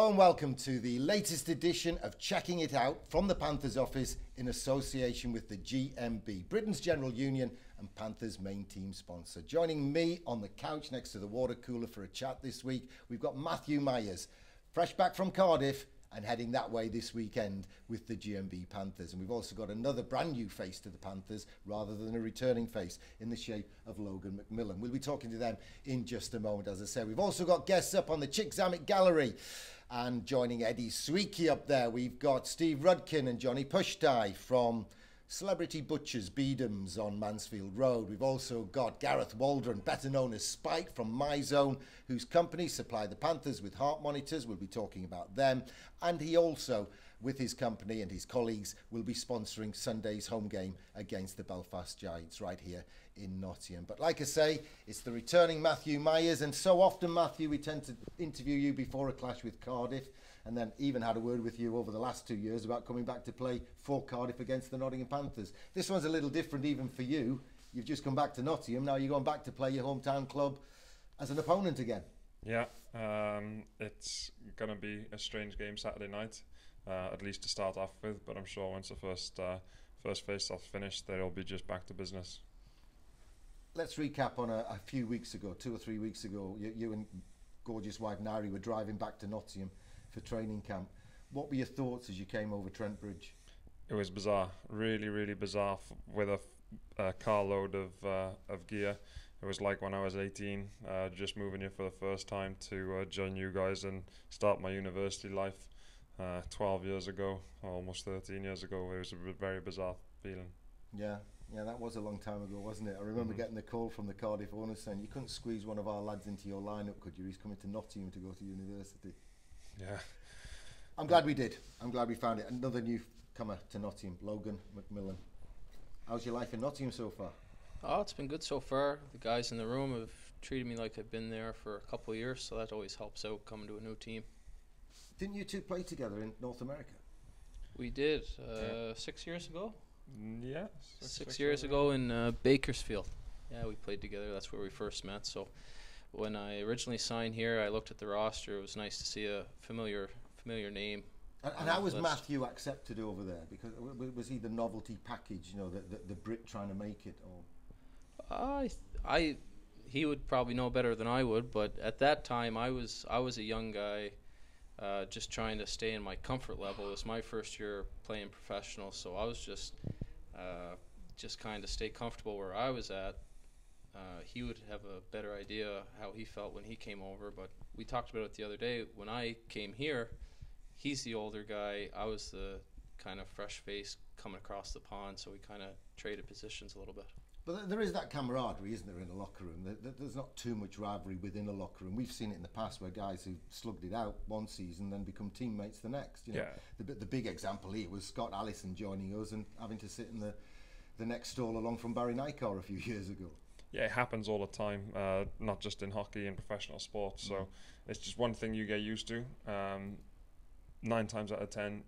Hello and welcome to the latest edition of Checking It Out from the Panthers office in association with the GMB, Britain's General Union and Panthers main team sponsor. Joining me on the couch next to the water cooler for a chat this week, we've got Matthew Myers, fresh back from Cardiff and heading that way this weekend with the GMB Panthers. And we've also got another brand new face to the Panthers rather than a returning face in the shape of Logan McMillan. We'll be talking to them in just a moment, as I said. We've also got guests up on the Chick Zammit Gallery. And joining Eddie Sweeky up there, we've got Steve Rudkin and Johnny Pushtai from Celebrity Butchers Beadham's on Mansfield Road. We've also got Gareth Waldron, better known as Spike from MyZone, whose company supply the Panthers with heart monitors. We'll be talking about them. And he also, with his company and his colleagues, will be sponsoring Sunday's home game against the Belfast Giants right here in Nottingham. But like I say, it's the returning Matthew Myers, and so often, Matthew, we tend to interview you before a clash with Cardiff, and then even had a word with you over the last 2 years about coming back to play for Cardiff against the Nottingham Panthers. This one's a little different even for you. You've just come back to Nottingham, now you're going back to play your hometown club as an opponent again. Yeah, it's going to be a strange game Saturday night, at least to start off with, but I'm sure once the first face-off finished, they'll be just back to business. Let's recap on a few weeks ago, 2 or 3 weeks ago, you and gorgeous wife Nari were driving back to Nottingham for training camp. What were your thoughts as you came over Trent Bridge? It was bizarre, really, really bizarre with a carload of gear. It was like when I was 18, just moving here for the first time to join you guys and start my university life 12 years ago, almost 13 years ago. It was a very bizarre feeling. Yeah, that was a long time ago, wasn't it? I remember getting the call from the Cardiff owners saying, you couldn't squeeze one of our lads into your lineup, could you? He's coming to Nottingham to go to university. Yeah. I'm glad we did. I'm glad we found it. Another newcomer to Nottingham, Logan McMillan. How's your life in Nottingham so far? Oh, it's been good so far. The guys in the room have treated me like I've been there for a couple of years, so that always helps out coming to a new team. Didn't you two play together in North America? We did 6 years ago. Yeah, six years ago in Bakersfield. Yeah, we played together. That's where we first met. So when I originally signed here, I looked at the roster. It was nice to see a familiar name. And how was Matthew accepted over there? Because was he the novelty package, the Brit trying to make it? Or He would probably know better than I would, but at that time I was a young guy, just trying to stay in my comfort level. It was my first year playing professional, so I was just kind of stay comfortable where I was at. He would have a better idea how he felt when he came over, but we talked about it the other day. When I came here, he's the older guy. I was the kind of fresh face coming across the pond, so we kind of traded positions a little bit. But there is that camaraderie, isn't there, in a locker room? There's not too much rivalry within a locker room. We've seen it in the past where guys who slugged it out one season then become teammates the next. Yeah. The big example here was Scott Allison joining us and having to sit in the next stall along from Barry Nykar a few years ago. Yeah, it happens all the time, not just in hockey and professional sports. So it's just one thing you get used to. 9 times out of 10,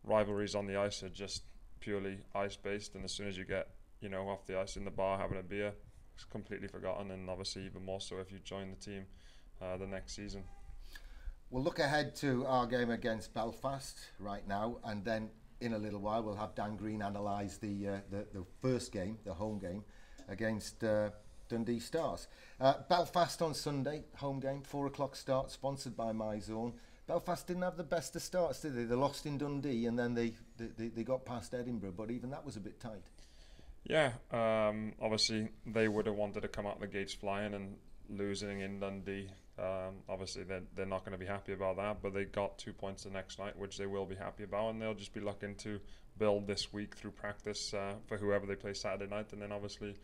rivalries on the ice are just purely ice-based, and as soon as you get off the ice in the bar having a beer, it's completely forgotten, and obviously even more so if you join the team the next season. We'll look ahead to our game against Belfast right now, and then in a little while we'll have Dan Green analyse the first game, the home game, against Dundee Stars. Belfast on Sunday, home game, 4 o'clock start, sponsored by MyZone. Belfast didn't have the best of starts, did they? They lost in Dundee and then they got past Edinburgh, but even that was a bit tight. Yeah, obviously they would have wanted to come out the gates flying, and losing in Dundee, obviously they're not going to be happy about that, but they got 2 points the next night, which they will be happy about, and they'll just be looking to build this week through practice for whoever they play Saturday night, and then obviously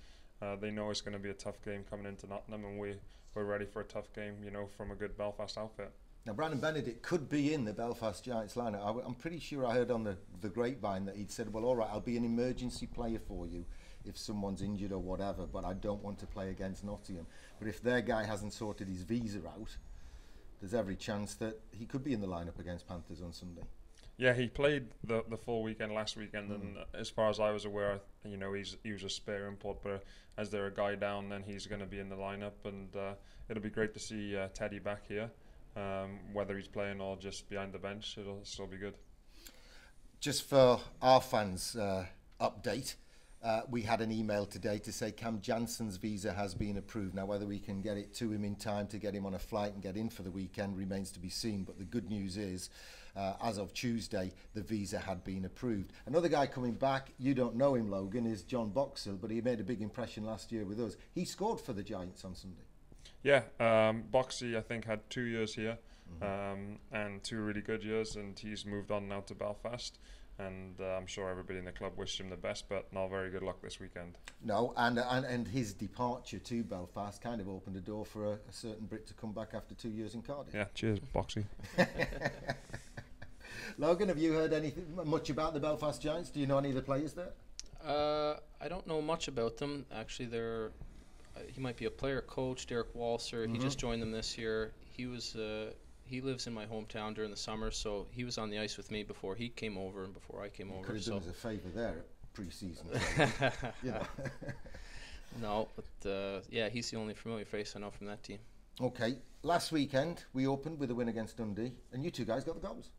they know it's going to be a tough game coming into Nottingham, and we're ready for a tough game, from a good Belfast outfit. Now, Brandon Benedict could be in the Belfast Giants lineup. I'm pretty sure I heard on the grapevine that he'd said, well, all right, I'll be an emergency player for you if someone's injured or whatever, but I don't want to play against Nottingham. But if their guy hasn't sorted his visa out, there's every chance that he could be in the lineup against Panthers on Sunday. Yeah, he played the full weekend last weekend, and as far as I was aware, he was a spare import. But as they're a guy down, then he's going to be in the lineup, and it'll be great to see Teddy back here. Whether he's playing or just behind the bench, it'll still be good. Just for our fans' update, we had an email today to say Cam Jansen's visa has been approved. Now, whether we can get it to him in time to get him on a flight and get in for the weekend remains to be seen. But the good news is, as of Tuesday, the visa had been approved. Another guy coming back, you don't know him, Logan, is John Boxall, but he made a big impression last year with us. He scored for the Giants on Sunday. Yeah, Boxy, I think, had 2 years here, and 2 really good years, and he's moved on now to Belfast. And I'm sure everybody in the club wished him the best, but not very good luck this weekend. No, and his departure to Belfast kind of opened a door for a certain Brit to come back after 2 years in Cardiff. Yeah, cheers, Boxy. Logan, have you heard anything much about the Belfast Giants? Do you know any of the players there? I don't know much about them. Actually, he might be a player coach, Derek Walser. He just joined them this year. He lives in my hometown during the summer, so he was on the ice with me before he came over and before I came over. Could have done us a favour there at pre-season. You know. No, but yeah, he's the only familiar face I know from that team. Okay, last weekend we opened with a win against Dundee, and you two guys got the goals.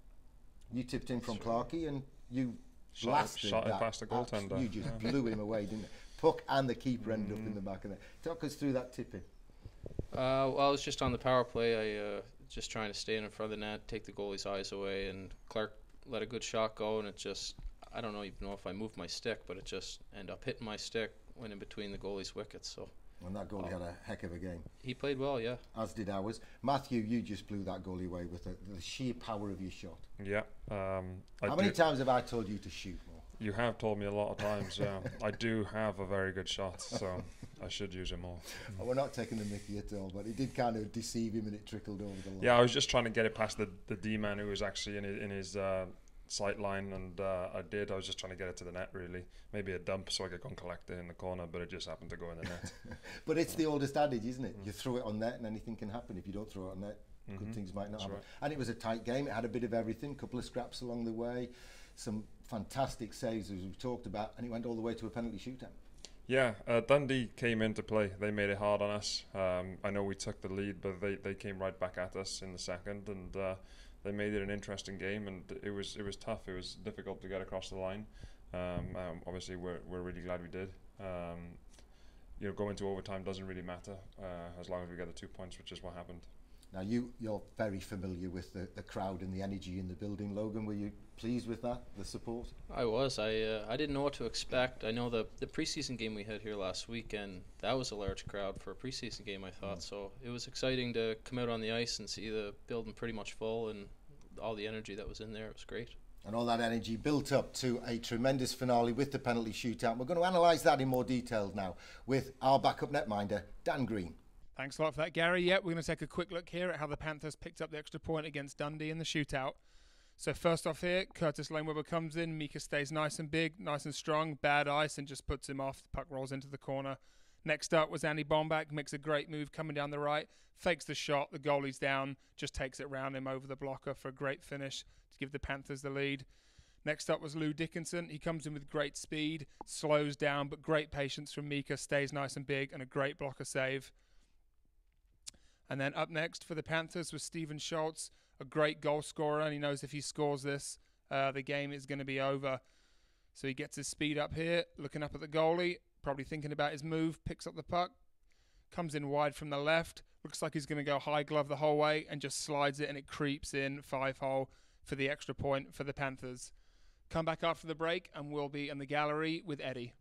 You tipped in from Clarkey, and you shot it past the goaltender. You just blew him away, didn't you? Puck and the keeper ended up in the back of the net. Talk us through that tipping. Well, I was just on the power play. I just trying to stay in front of the net, take the goalie's eyes away, and Clark let a good shot go, and it just, I don't even know if I moved my stick, but it just ended up hitting my stick, went in between the goalie's wickets. So. And that goalie had a heck of a game. He played well, yeah. As did ours. Matthew, you just blew that goalie away with the sheer power of your shot. Yeah. How many times have I told you to shoot more? You have told me a lot of times, yeah. I do have a very good shot, so I should use it more. Well, we're not taking the mickey at all, but it did kind of deceive him and it trickled over the line. Yeah, I was just trying to get it past the D-man who was actually in his sight line, and I was just trying to get it to the net, really. Maybe a dump so I could go and collect it in the corner, but it just happened to go in the net. But it's the oldest adage, isn't it? You throw it on net and anything can happen. If you don't throw it on net, good things might not happen. Right. And it was a tight game. It had a bit of everything, a couple of scraps along the way, some fantastic saves as we've talked about, and it went all the way to a penalty shootout. Yeah, Dundee came into play. They made it hard on us. I know we took the lead, but they came right back at us in the second, and they made it an interesting game, and it was tough. It was difficult to get across the line. Obviously, we're really glad we did. Going to overtime doesn't really matter as long as we get the 2 points, which is what happened. Now, you're very familiar with the crowd and the energy in the building, Logan. Were you pleased with that, the support? I was. I didn't know what to expect. I know the preseason game we had here last weekend, that was a large crowd for a preseason game, I thought. So it was exciting to come out on the ice and see the building pretty much full and all the energy that was in there. It was great. And all that energy built up to a tremendous finale with the penalty shootout. We're going to analyse that in more detail now with our backup netminder, Dan Green. Thanks a lot for that, Gary. Yep, we're going to take a quick look here at how the Panthers picked up the extra point against Dundee in the shootout. So first off here, Curtis Lane-Webber comes in. Mika stays nice and big, nice and strong, bad ice, and just puts him off. The puck rolls into the corner. Next up was Andy Bombach, makes a great move coming down the right, fakes the shot, the goalie's down, just takes it round him over the blocker for a great finish to give the Panthers the lead. Next up was Lou Dickinson. He comes in with great speed, slows down, but great patience from Mika, stays nice and big, and a great blocker save. And then up next for the Panthers was Stephen Schultz, a great goal scorer, and he knows if he scores this, the game is going to be over. So he gets his speed up here, looking up at the goalie, probably thinking about his move, picks up the puck, comes in wide from the left, looks like he's going to go high glove the whole way, and just slides it, and it creeps in 5-hole for the extra point for the Panthers. Come back after the break, and we'll be in the gallery with Eddie.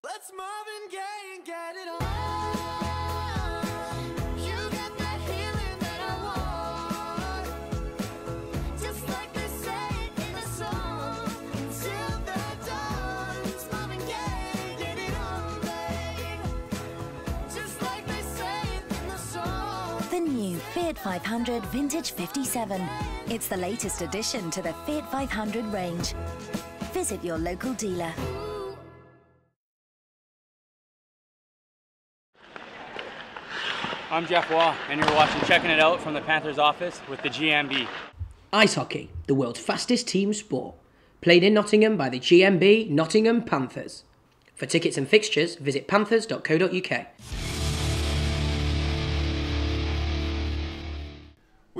Let's Marvin Gaye and get it on. You got that healing that I want. Just like they say in the song. Until the dawn. It's Marvin Gaye, get it on, babe. Just like they say in the song. The new Fiat 500 Vintage 57. It's the latest addition to the Fiat 500 range. Visit your local dealer. I'm Jeff Waugh, and you're watching Checking It Out from the Panthers office with the GMB. Ice hockey, the world's fastest team sport. Played in Nottingham by the GMB Nottingham Panthers. For tickets and fixtures, visit panthers.co.uk.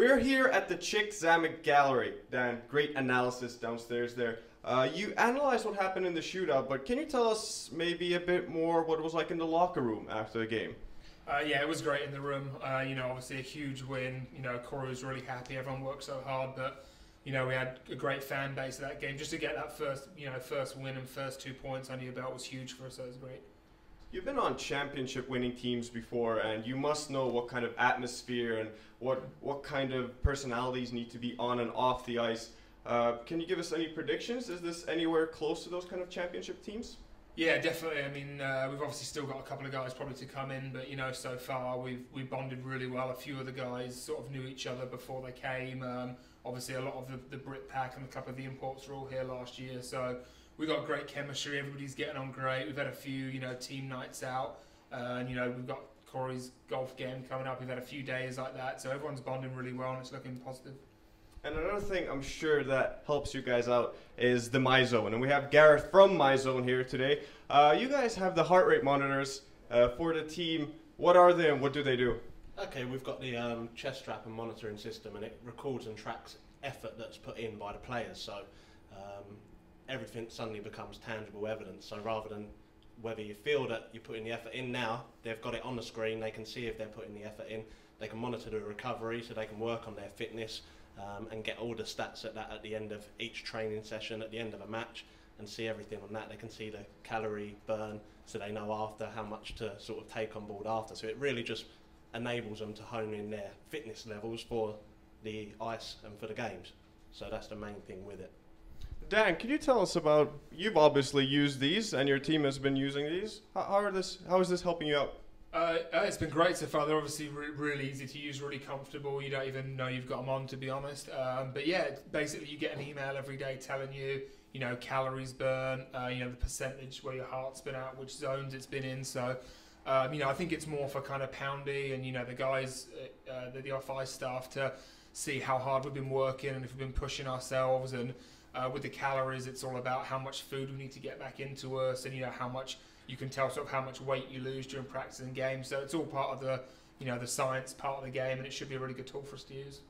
We're here at the Chick Zamek Gallery. Dan, great analysis downstairs there. You analyzed what happened in the shootout, but can you tell us maybe a bit more what it was like in the locker room after the game? Yeah, it was great in the room. Obviously a huge win. Corey was really happy. Everyone worked so hard, but we had a great fan base of that game. Just to get that first win and first 2 points under your belt was huge for us. So it was great. You've been on championship winning teams before, and you must know what kind of atmosphere and what kind of personalities need to be on and off the ice. Can you give us any predictions? Is this anywhere close to those kind of championship teams? Yeah, definitely. I mean, we've obviously still got a couple of guys probably to come in, but so far we've bonded really well. A few of the guys sort of knew each other before they came. Obviously, a lot of the Brit Pack and a couple of the imports were all here last year, so we got great chemistry. Everybody's getting on great. We've had a few, team nights out, and we've got Corey's golf game coming up. We've had a few days like that, so everyone's bonding really well, and it's looking positive. And another thing I'm sure that helps you guys out is the MyZone. And we have Gareth from MyZone here today. You guys have the heart rate monitors for the team. What are they and what do they do? Okay, we've got the chest strap and monitoring system, and it records and tracks effort that's put in by the players. So everything suddenly becomes tangible evidence. So rather than whether you feel that you're putting the effort in now, they've got it on the screen. They can see if they're putting the effort in. They can monitor the recovery, so they can work on their fitness. And get all the stats at the end of each training session, at the end of a match, and see everything on that. They can see the calorie burn, so they know after how much to sort of take on board after. So it really just enables them to hone in their fitness levels for the ice and for the games. So that's the main thing with it. Dan, can you tell us about, you've obviously used these and your team has been using these. How is this helping you out? It's been great so far. They're obviously really easy to use, really comfortable. You don't even know you've got them on, to be honest. But yeah, basically you get an email every day telling you, calories burn, the percentage where your heart's been at, which zones it's been in. So, I think it's more for kind of Poundy and, the guys, the off-ice staff to see how hard we've been working and if we've been pushing ourselves. And with the calories, it's all about how much food we need to get back into us and, how much... You can tell sort of how much weight you lose during practice and games. So it's all part of the, the science part of the game, and it should be a really good tool for us to use.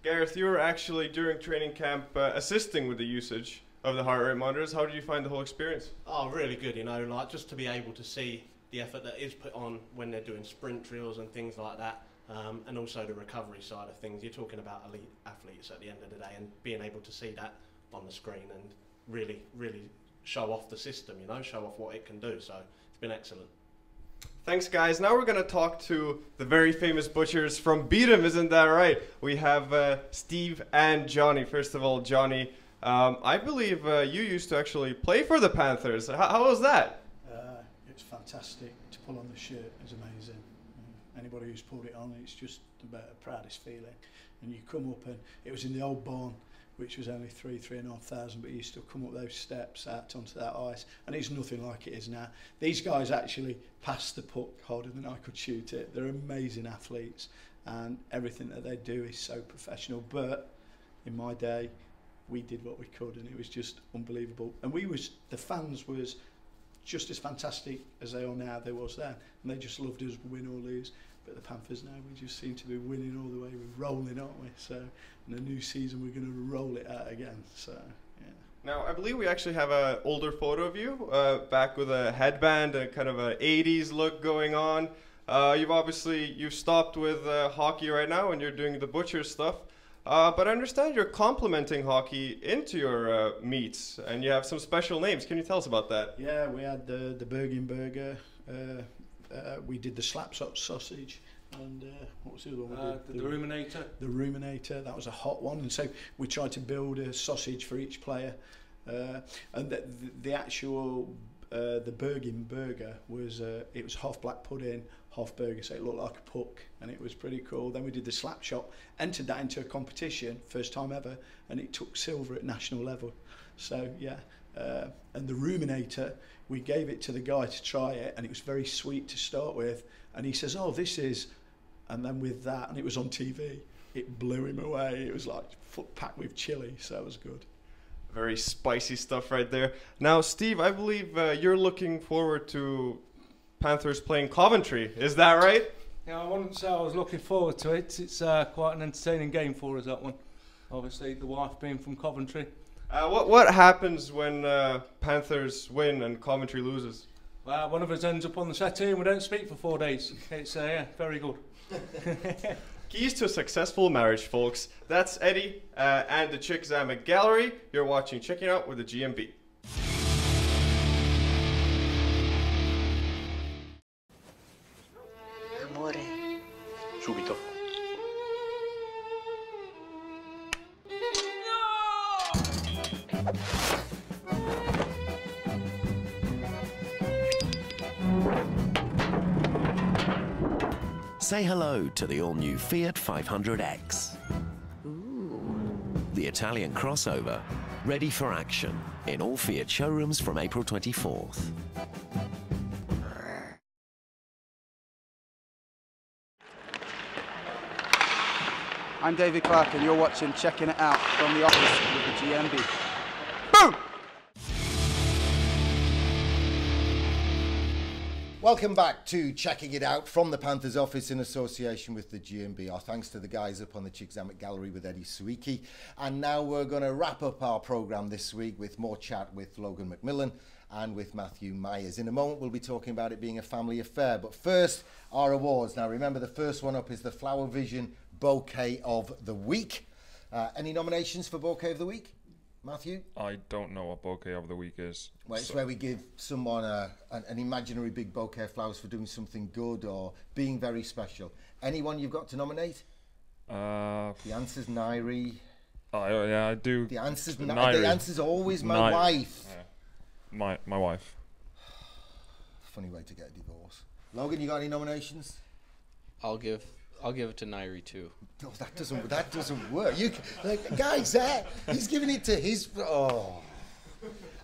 Gareth, you were actually during training camp assisting with the usage of the heart rate monitors. How did you find the whole experience? Oh, really good. Like just to be able to see the effort that is put on when they're doing sprint drills and things like that, and also the recovery side of things. You're talking about elite athletes at the end of the day, and being able to see that on the screen and really show off the system, show off what it can do. So it's been excellent. Thanks, guys. Now we're going to talk to the very famous butchers from Beetham, isn't that right? We have Steve and Johnny. First of all, Johnny, I believe you used to actually play for the Panthers. How was that? It's fantastic. To pull on the shirt is amazing. Anybody who's pulled it on, it's just the proudest feeling. And you come up, and it was in the old barn, which was only 3,500, but you still come up those steps out onto that ice, and it's nothing like it is now. These guys actually pass the puck harder than I could shoot it. They're amazing athletes, and everything that they do is so professional. But in my day, we did what we could, and it was just unbelievable. And the fans was just as fantastic as they are now. They was then, and they just loved us, win or lose. But the Panthers now, we just seem to be winning all the way. We're rolling, aren't we? So in the new season, we're going to roll it out again. So, yeah. Now, I believe we actually have an older photo of you, back with a headband and kind of a 80s look going on. You've stopped with hockey right now and you're doing the butcher stuff. But I understand you're complementing hockey into your meats, and you have some special names. Can you tell us about that? Yeah, we had the Bergen Burger. We did the slap sausage, and what was the other one? The Ruminator. The Ruminator, that was a hot one. And so we tried to build a sausage for each player. And the actual, the Bergen Burger was, it was half black pudding, half burger, so it looked like a puck, and it was pretty cool. Then we did the slap shop, entered that into a competition, first time ever, and it took silver at national level. So yeah, and the Ruminator, we gave it to the guy to try it, and it was very sweet to start with, and he says, oh, this is, and then with that, and it was on TV, it blew him away. It was like foot packed with chili, so it was good. Very spicy stuff right there. Now, Steve, I believe you're looking forward to Panthers playing Coventry. Is that right? Yeah, I wouldn't say I was looking forward to it. It's quite an entertaining game for us, that one. Obviously, the wife being from Coventry. What happens when Panthers win and Coventry loses? One of us ends up on the settee and we don't speak for 4 days. It's yeah, very good. Keys to a successful marriage, folks. That's Eddie and the Chick Zamet Gallery. You're watching Checking Out with the GMB. Amore. Subito. Say hello to the all-new Fiat 500X. The Italian crossover, ready for action in all Fiat showrooms from April 24th. I'm David Clark and you're watching Checking It Out from the office with the GMB. Boom! Welcome back to Checking It Out from the Panthers office in association with the GMB. Our thanks to the guys up on the Chick Zamet Gallery with Eddie Suiki. And now we're going to wrap up our programme this week with more chat with Logan McMillan and with Matthew Myers. In a moment, we'll be talking about it being a family affair. But first, our awards. Now, remember, the first one up is the Flower Vision Bouquet of the Week. Any nominations for Bouquet of the Week? Matthew? I don't know what Bouquet of the Week is. Well, it's where we give someone an imaginary big bouquet of flowers for doing something good or being very special. Anyone you've got to nominate? The answer's Nairi. Oh, yeah, I do. The answer's Nairi. The answer's always my wife. Yeah. My wife. Funny way to get a divorce. Logan, you got any nominations? I'll give it to Nairi too. Oh, that doesn't work. You guys, he's giving it to his. Oh.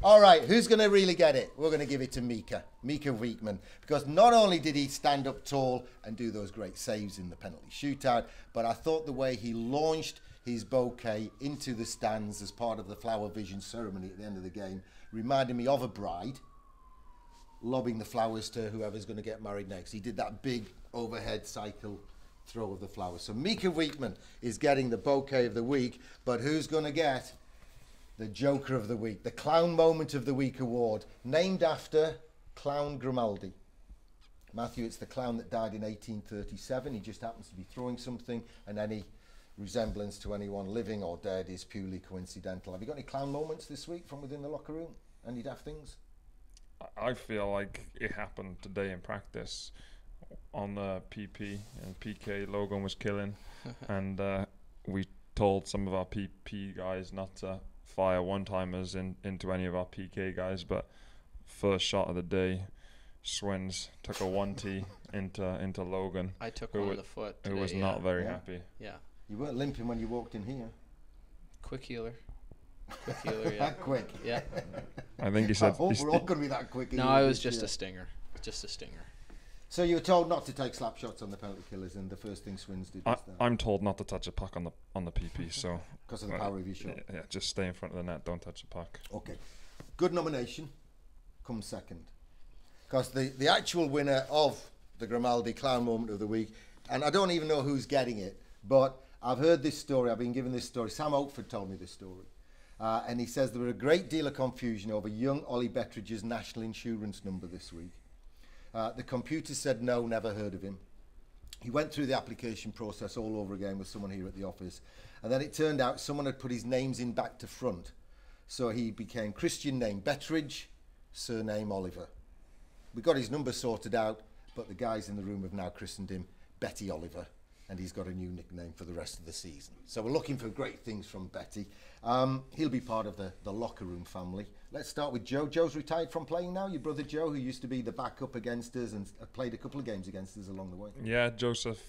All right, who's going to really get it? We're going to give it to Mika Weekman, because not only did he stand up tall and do those great saves in the penalty shootout, but I thought the way he launched his bouquet into the stands as part of the Flower Vision ceremony at the end of the game reminded me of a bride lobbing the flowers to whoever's going to get married next. He did that big overhead cycle throw of the flowers. So Mika Weekman is getting the Bouquet of the Week, but who's going to get the Joker of the Week, the Clown Moment of the Week award, named after Clown Grimaldi? Matthew, it's the clown that died in 1837. He just happens to be throwing something, and any resemblance to anyone living or dead is purely coincidental. Have you got any clown moments this week from within the locker room? Any daft things? I feel like it happened today in practice. On the PP and PK, Logan was killing, and we told some of our PP guys not to fire one-timers into any of our PK guys, but first shot of the day, Swins took a 1-T into Logan. I took him on the foot today, who was not very happy. Yeah. You weren't limping when you walked in here. Quick healer. Yeah. That quick? Yeah. I think he said... I hope we're all going to be that quick. No, it was just a stinger. Just a stinger. So you were told not to take slap shots on the penalty killers, and the first thing Swins did was that. I'm told not to touch a puck on the PP, so... Because of the power of your shot? Yeah, just stay in front of the net, don't touch the puck. Okay. Good nomination comes second. Because the actual winner of the Grimaldi Clown Moment of the Week, and I don't even know who's getting it, but I've heard this story, I've been given this story. Sam Oakford told me this story. And he says there were a great deal of confusion over young Ollie Bettridge's national insurance number this week. The computer said no, never heard of him. He went through the application process all over again with someone here at the office. And then it turned out someone had put his names in back to front. So he became Christian name Bettridge, surname Oliver. We got his number sorted out, but the guys in the room have now christened him Betty Oliver. And he's got a new nickname for the rest of the season. So we're looking for great things from Betty. He'll be part of the locker room family. Let's start with Joe. Joe's retired from playing now. Your brother Joe, who used to be the backup against us and played a couple of games against us along the way. Yeah, Joseph,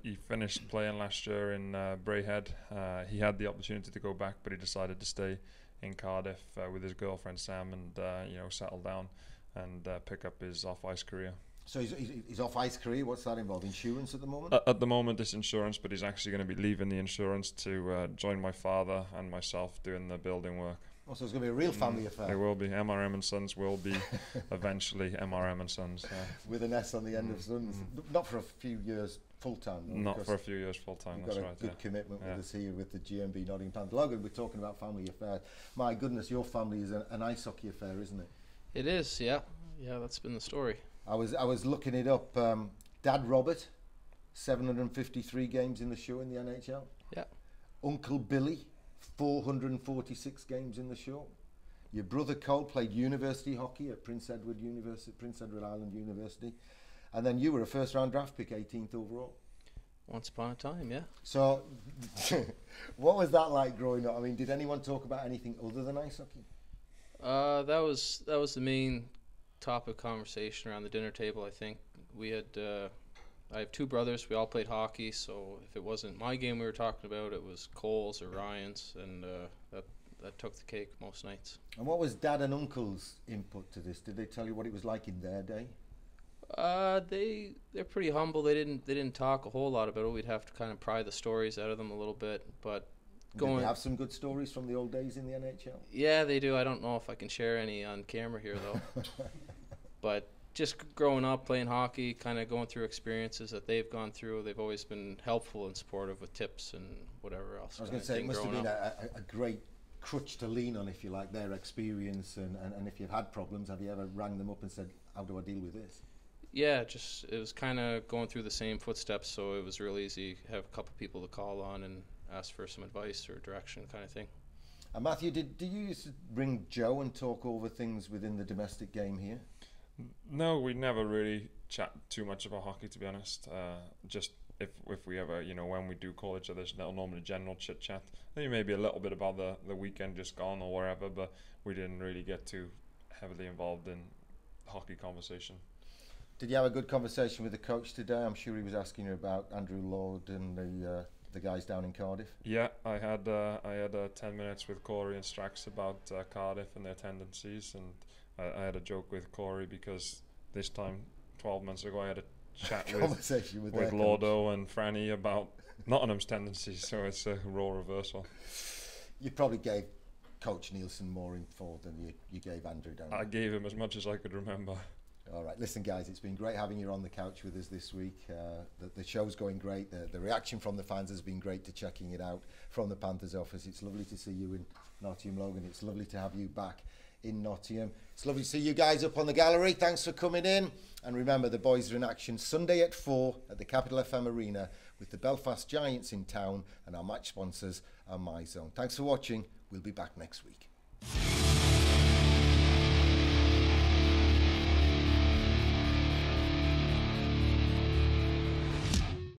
he finished playing last year in Braehead. He had the opportunity to go back, but he decided to stay in Cardiff with his girlfriend Sam and settle down and pick up his off-ice career. So he's off-ice career. What's that involve? Insurance at the moment? At the moment, it's insurance, but he's actually going to be leaving the insurance to join my father and myself doing the building work. Also, it's going to be a real family affair. It will be. MRM and Sons will be eventually MRM and Sons. With an S on the end of Sons. Not for a few years full-time. Though, Not for a few years full-time, you've that's got right. a good commitment with us here with the GMB Nottingham Panthers. Logan, we're talking about family affairs. My goodness, your family is an ice hockey affair, isn't it? It is, yeah. Yeah, that's been the story. I was looking it up. Dad Robert, 753 games in the show in the NHL. Yeah. Uncle Billy, 446 games in the show. Your brother Cole played university hockey at Prince Edward Island University. And then you were a first-round draft pick, 18th overall. Once upon a time, yeah. So, what was that like growing up? I mean, did anyone talk about anything other than ice hockey? That was the main topic of conversation around the dinner table. I think we had. I have two brothers. We all played hockey, so if it wasn't my game we were talking about, it was Cole's or Ryan's, and that took the cake most nights. And what was Dad and Uncle's input to this? Did they tell you what it was like in their day? They're pretty humble. They didn't talk a whole lot about it. We'd have to kind of pry the stories out of them a little bit, but. Did they have some good stories from the old days in the NHL? Yeah, they do. I don't know if I can share any on camera here, though. But just growing up, playing hockey, kind of going through experiences that they've gone through, they've always been helpful and supportive with tips and whatever else. I was going to say, it must have been a great crutch to lean on, if you like, their experience. And if you've had problems, have you ever rang them up and said, how do I deal with this? Yeah, it was kind of going through the same footsteps, so it was real easy to have a couple people to call on and ask for some advice or direction kind of thing. And Matthew, do you used to bring Joe and talk over things within the domestic game here? No, we never really chat too much about hockey, to be honest. Just if we ever, when we do call each other, there's normally general chit chat. Maybe a little bit about the weekend just gone or wherever, but we didn't really get too heavily involved in hockey conversation. Did you have a good conversation with the coach today? I'm sure he was asking you about Andrew Lord and the guys down in Cardiff. Yeah, I had 10 minutes with Corey and Strax about Cardiff and their tendencies, and I had a joke with Corey because this time 12 months ago I had a chat with Lordo and Franny about Nottingham's tendencies, so it's a role reversal. You probably gave Coach Nielsen more info than you gave Andrew down there. I gave him as much as I could remember. All right, listen guys, it's been great having you on the couch with us this week. The show's going great. The reaction from the fans has been great to checking it out from the Panthers office. It's lovely to see you in Nottingham, Logan. It's lovely to have you back in Nottingham. It's lovely to see you guys up on the gallery. Thanks for coming in. And remember, the boys are in action Sunday at 4 at the Capital FM Arena with the Belfast Giants in town, and our match sponsors are MyZone. Thanks for watching. We'll be back next week.